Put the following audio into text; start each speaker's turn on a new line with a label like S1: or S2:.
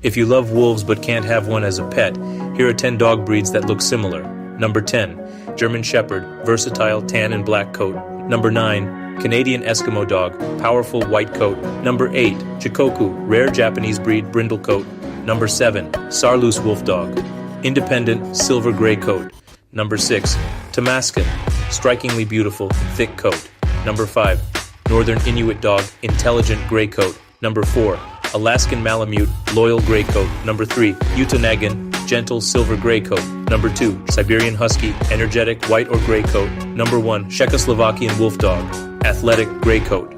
S1: If you love wolves but can't have one as a pet, here are 10 dog breeds that look similar. Number 10, German Shepherd, versatile tan and black coat. Number 9, Canadian Eskimo dog, powerful white coat. Number 8, Chikoku, rare Japanese breed brindle coat. Number 7, Saarloos wolf dog, independent silver gray coat. Number 6, Tamaskan, strikingly beautiful thick coat. Number 5, Northern Inuit dog, intelligent gray coat. Number 4, Alaskan Malamute, loyal gray coat. Number 3, Utonagan, gentle silver gray coat. Number 2, Siberian Husky, energetic white or gray coat. Number 1, Czechoslovakian wolf dog, athletic gray coat.